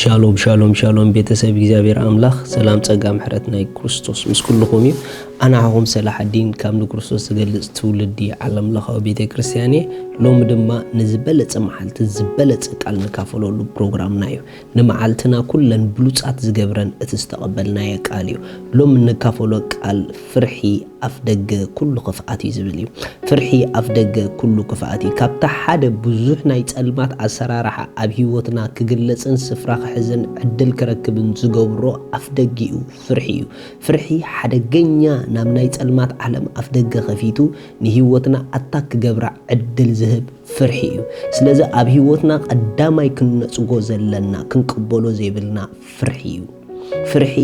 ሻሎም ሻሎም ሻሎም ቤተሰብ እግዚአብሔር አምላክ ሰላም ጸጋ ምሕረት ናይ ክርስቶስ ምስ ኩልኩም እዩ አና አሁን ሰላሐዲን ከም ክርስቶስ ዝገልጽ ትውልዲ ዓለም ለኻው ቤተ ክርስቲያኔ ሎም ድማ ንዝበለጸ መዓልቲ ዝበለጸ ቃል ንካፈለሉ ፕሮግራምና እዩ ንመዓልትና ኩለን ብሉጻት ዝገብረን እትስተቀበልና የቃል እዩ ሎም ንካፈሎ ቃል ፍርሒ አፍደገ ኩሉ ክፍአት ይዝብል እዩ ፍርሒ አፍደገ ኩሉ ክፍአት ካብታ ሓደ ብዙሕ ናይ ጸልማት አሰራራሓ ኣብ ህይወትና ክግለጽን ስፍራ ክሕዝን ዕድል ክረክብን ዝገብሮ አፍደጊኡ ፍርሒ እዩ ፍርሒ ሓደገኛ ናብ ናይ ጸልማት ዓለም አፍደገ ከፊቱ ንህይወትና አታክ ገብራ ዕድል ዝህብ ፍርሒ እዩ ስለዚ ኣብ ህይወትና ቀዳማይ ክንነጽጎ ዘለና ክንቅበሎ ዘይብልና ፍርሒ እዩ ፍርሒ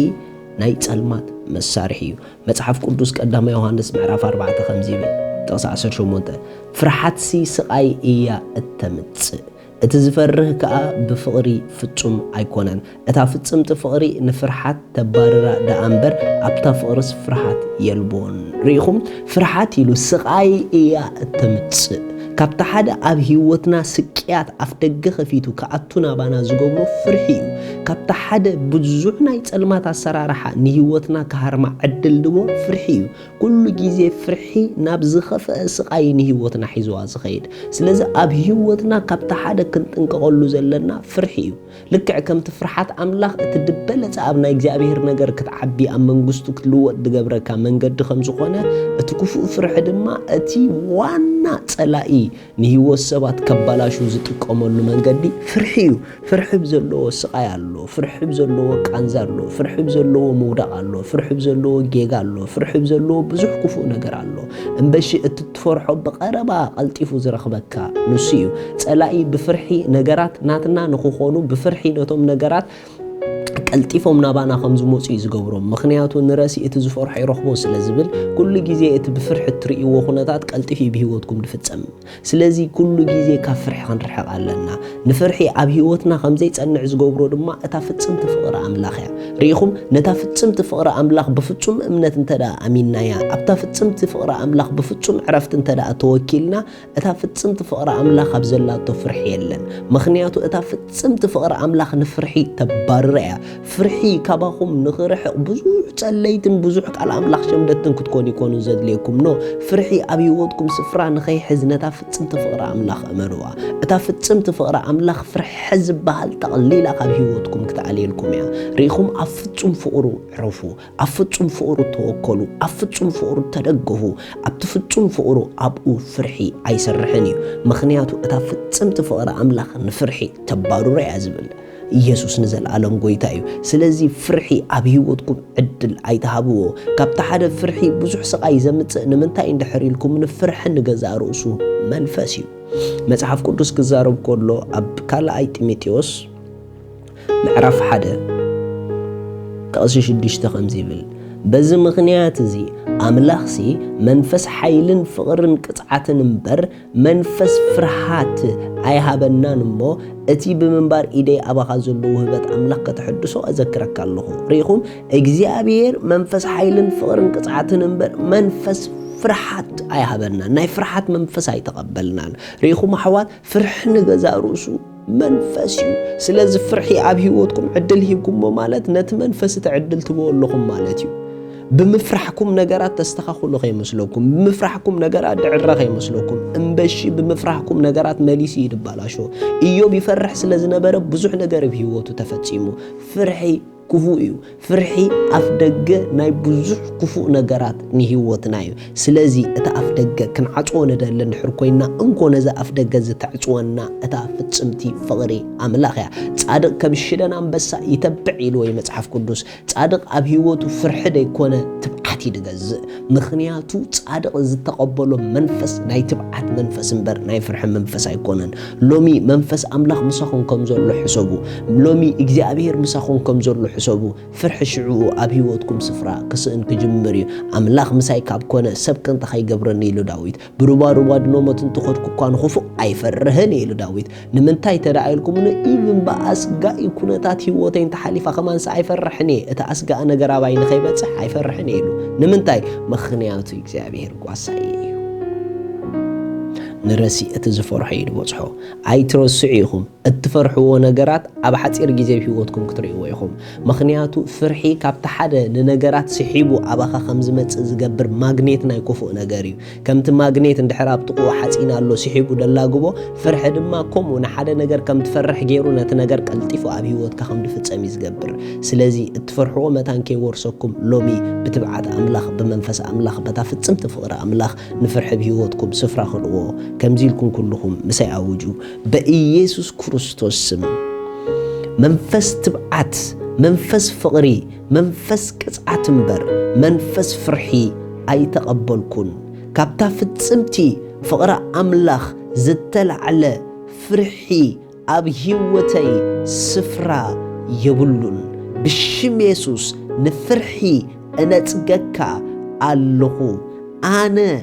ናይ ጸልማት መሳርሒ እዩ መጽሐፍ ቅዱስ ቀዳማይ ዮሐንስ ምዕራፍ 4 ከምዚ ይብል ጥቅስ 18 ፍርሓትሲ ስቃይ እያ እተምጽእ እቲ ዝፈርህ ከዓ ብፍቅሪ ፍጹም ኣይኮነን እታ ፍጽምቲ ፍቅሪ ንፍርሓት ተባረራ ዳኣምበር ኣብታ ፍቅርስ ፍርሓት የልቦን ሪኢኹም ፍርሓት ኢሉ ስቃይ እያ እተምጽእ ካብታ ሓደ ኣብ ህይወትና ስቅያት ኣፍደገ ከፊቱ ከኣቱና ባና ዝገብሮ ፍርሒ እዩ ካብታ ሓደ ብዙሕ ናይ ጸልማት አሰራራሓ ንህይወትና ከሃርማ ዕድል ድቦ ፍርሒ እዩ ኩሉ ግዜ ፍርሒ ናብ ዝኸፈአ ስቃይ ንህይወትና ሒዝዋ ዝኸይድ ስለዚ ኣብ ህይወትና ካብታ ሓደ ክንጥንቀቀሉ ዘለና ፍርሒ እዩ ልክዕ ከምቲ ፍርሓት ኣምላኽ እቲ ድበለጸ ኣብ ናይ እግዚአብሔር ነገር ክትዓቢ ኣብ መንግስቱ ክትልወጥ ዝገብረካ መንገዲ ከም ዝኾነ እቲ ክፉእ ፍርሒ ድማ እቲ ዋና ጸላኢ ንህይወት ሰባት ከባላሹ ዝጥቀመሉ መንገዲ ፍርሒ እዩ ፍርሒ ዘለዎ ስቃይ ኣሎ ፍርሒ ዘለዎ ቃንዛ ኣሎ ፍርሒ ዘለዎ መውደቕ ኣሎ ፍርሒ ዘለዎ ጌጋ ኣሎ ፍርሒ ዘለዎ ብዙሕ ክፉእ ነገር ኣሎ እምበሺ እትትፈርሖ በቀረባ ቀልጢፉ ዝረኽበካ ንሱ እዩ ጸላኢ ብፍርሒ ነገራት ናትና ንኽኾኑ ብፍርሒ ነቶም ነገራት ቀልጢፎም ናባና ከም ዝመጹ ዝገብሮም ምኽንያቱ ንረሲ እቲ ዝፈርሖ ይረኽቦ ስለዝብል ኩሉ ግዜ እቲ ብፍርሒ ትርእይዎ ኩነታት ቀልጢፊ ብህይወትኩም ድፍጸም ስለዚ ኩሉ ግዜ ካብ ፍርሒ ክንርሕቕ ኣለና ንፍርሒ ኣብ ህይወትና ከም ዘይጸንዕ ዝገብሮ ድማ እታ ፍጽምቲ ፍቕሪ ኣምላኽ እያ ሪኢኹም ነታ ፍጽምቲ ፍቕሪ ኣምላኽ ብፍጹም እምነት እንተዳ ኣሚንናያ ኣብታ ፍጽምቲ ፍቕሪ ኣምላኽ ብፍጹም ዕረፍቲ እንተዳ ተወኪልና እታ ፍጽምቲ ፍቕሪ ኣምላኽ ኣብ ዘላቶ ፍርሒ የለን ምኽንያቱ እታ ፍጽምቲ ፍቕሪ ኣምላኽ ንፍርሒ ተባርራ እያ ፍርሒ ካባኹም ንኽርሕቕ ብዙሕ ጸለይትን ብዙሕ ቃል ኣምላኽ ሸምደትን ክትኮኑ ይኮኑ ዘድልየኩም ኖ ፍርሒ ኣብ ህይወትኩም ስፍራ ንኸይሕዝ ነታ ፍጽምቲ ፍቕሪ ኣምላኽ እመርዋ እታ ፍጽምቲ ፍቕሪ ኣምላኽ ፍርሒ ዝበሃል ተቕሊላ ካብ ህይወትኩም ክትዓልየልኩም እያ ሪኢኹም ኣብ ፍጹም ፍቕሩ ዕረፉ ኣብ ፍጹም ፍቕሩ ተወከሉ ኣብ ፍጹም ፍቕሩ ተደገፉ ኣብቲ ፍጹም ፍቕሩ ኣብኡ ፍርሒ ኣይሰርሕን እዩ ምኽንያቱ እታ ፍጽምቲ ፍቕሪ ኣምላኽ ንፍርሒ ተባሩራ እያ ዝብል ኢየሱስ ንዘለዓለም ጎይታ እዩ ስለዚ ፍርሒ ኣብ ህይወትኩም ዕድል ኣይተሃብዎ ካብታ ሓደ ፍርሒ ብዙሕ ስቃይ ዘምጽእ ንምንታይ እንድሕሪልኩም ንፍርሒ ንገዛእ ርእሱ መንፈስ እዩ መጽሐፍ ቅዱስ ክዛረብ ከሎ ኣብ ካልኣይ ጢሞቴዎስ ምዕራፍ 1 ጥቕሲ 6 ከምዚ ይብል በዚ ምኽንያት እዚ ኣምላኽሲ መንፈስ ሓይልን ፍቕርን ቅጽዓትን እምበር መንፈስ ፍርሃት ኣይሃበናን እሞ እቲ ብምንባር ኢደይ ኣባኻ ዘሎ ውህበት ኣምላኽ ከተሕድሶ ኣዘክረካ ኣለኹ ሪኢኹም እግዚአብሔር መንፈስ ሓይልን ፍቕርን ቅጽዓትን እምበር መንፈስ ፍርሃት ኣይሃበናን ናይ ፍርሃት መንፈስ ኣይተቐበልናን ሪኢኹም ኣሕዋት ፍርሒ ንገዛእ ርእሱ መንፈስ እዩ ስለዚ ፍርሒ ኣብ ህይወትኩም ዕድል ሂብኩሞ ማለት ነቲ መንፈስ ተዕድል ትብዎ ኣለኹም ማለት እዩ ብምፍራሕኩም ነገራት ተስተኻኽሉ ከይመስለኩም ብምፍራሕኩም ነገራት ድዕራ ከይመስለኩም እምበሺ ብምፍራሕኩም ነገራት መሊሲ ይድባላሾ ኢዮብ ይፈርሕ ስለ ዝነበረ ብዙሕ ነገር ብህይወቱ ተፈጺሙ ፍርሒ ክፉእ እዩ ፍርሒ ኣፍደገ ናይ ብዙሕ ክፉእ ነገራት ንህይወትና እዩ ስለዚ እታ ኣፍደገ ክንዓጽዎ ነደለ ንድሕር ኮይና እንኮ ነዛ ኣፍደገ ዝተዕጽወና እታ ፍጽምቲ ፍቕሪ ኣምላኽ እያ ጻድቕ ከም ሽደን ኣንበሳ ይተብዕ ኢሉ ወይ መጽሐፍ ቅዱስ ጻድቕ ኣብ ህይወቱ ፍርሒ ደይኮነ ትብዓት ይድገዝእ ምኽንያቱ ጻድቕ ዝተቐበሎ መንፈስ ናይ ትብዓት መንፈስ እምበር ናይ ፍርሒ መንፈስ ኣይኮነን ሎሚ መንፈስ ኣምላኽ ምሳኹም ከም ዘሎ ሕሰቡ ሎሚ እግዚአብሔር ምሳኹም ከም ዘሎ ሕሰቡ ፍርሒ ሽዑ ኣብ ህይወትኩም ስፍራ ክስእን ክጅምር እዩ ኣምላኽ ምሳይ ካብ ኮነ ሰብ ከንታ ከይገብረኒ ኢሉ ዳዊት ብሩባሩባ ድኖሞት እንትኸድኩ እኳ ንኽፉእ ኣይፈርህን ኢሉ ዳዊት ንምንታይ ተዳኢልኩም ኢብን በኣስጋኢ ኩነታት ህይወተይ እንተሓሊፋ ከማንሳ ኣይፈርሕን እየ እቲ ኣስጋኢ ነገር ኣባይ ንኸይበፅሕ ኣይፈርሕን ኢሉ ንምንታይ ምኽንያቱ እግዚአብሔር ጓሳይ እዩ نرسي اتزفرح يدبصحو اي ترسعيهم اتفرحوا نجرات اب حصير غيزي بهيوتكم كتريو يخم مخنياتو فرحي كابت حدا ننجرات سحيبو اباخا خمز مص زغبر ماغنيت ناي كفو نجريو كمت ماغنيت اندحراب تقو حصينا الله سحيبو دلاغبو فرح دما كوم ونحدا نجر كم تفرح غيرو نت نجر قلطيفو اب هيوتكا خم دفصمي زغبر سلازي اتفرحوا متان كي ورسكم لومي بتبعات املاح بمنفس املاح بتافصم تفقر املاح نفرح بهيوتكم سفرا خلو كمزيلكم كلكم مساء اوجو بإيسوس كريستوس منفس تبعت منفس فقري منفس كصعت مبر منفس فرحي اي تقبلكن كابتا فصمتي فقر املاح زتلعله فرحي اب هيوتي سفرا يبلون بشم يسوس نفرحي انا صقكا الله انا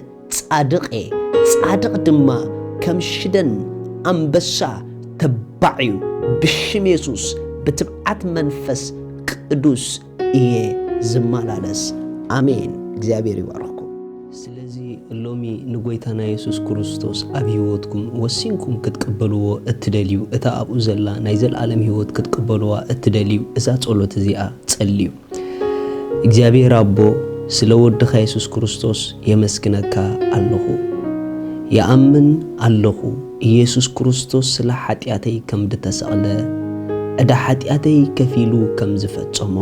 صادق دما كم شدن أنبسا تبعيو بشم يسوس بتبعت منفس قدوس إيه زمالالس آمين እግዚአብሔር ይባርክኩ ስለዚህ ሎሚ ንጎይታና ኢየሱስ ክርስቶስ ኣብ ህይወትኩም ወሲንኩም ክትቀበልዎ እትደልዩ እታ ኣብኡ ዘላ ናይ ዘለዓለም ህይወት ክትቀበልዋ እትደልዩ እዛ ጸሎት እዚኣ ጸልዩ እግዚአብሔር አቦ ስለ ወድኻ ኢየሱስ ክርስቶስ የመስግነካ ኣለኹ يأمن الله ኢየሱስ ክርስቶስ ስለ ኃጢአተይ ከም ድተሰቀለ እዳ ኃጢአተይ ከፊሉ ከም ዝፈጸሞ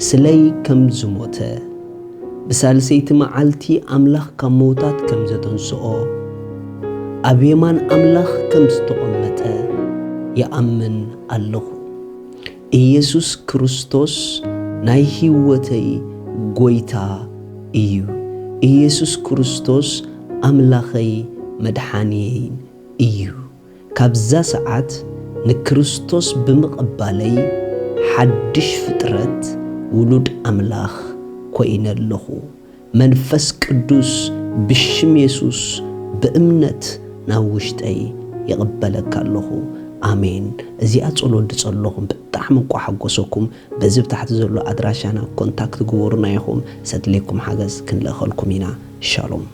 ስለይ ከም ዝሞተ በሳልሰይቲ መዓልቲ አምላኽ ካብ ሞታት ከም ዘተንስኦ ኣብ የማን አምላኽ ከም ዝተቀመጠ يأمن الله ኢየሱስ ክርስቶስ ናይ ህይወተይ ጎይታ እዩ ኢየሱስ ክርስቶስ أملاخي مدحانيين إيو كابزا ساعات نكريستوس بمقبالي حدش فترات ولود أملاخ كوين اللهو منفس قدوس بشم يسوس بأمنت ناوشتاي يقبلك اللهو آمين ازي اتقولو دصلوهم بتحمن كو حقوسكم بزب تحت زلو ادراشانا كونتاكت غورنا يخوم سدليكم حاجز كنلخلكم هنا شالوم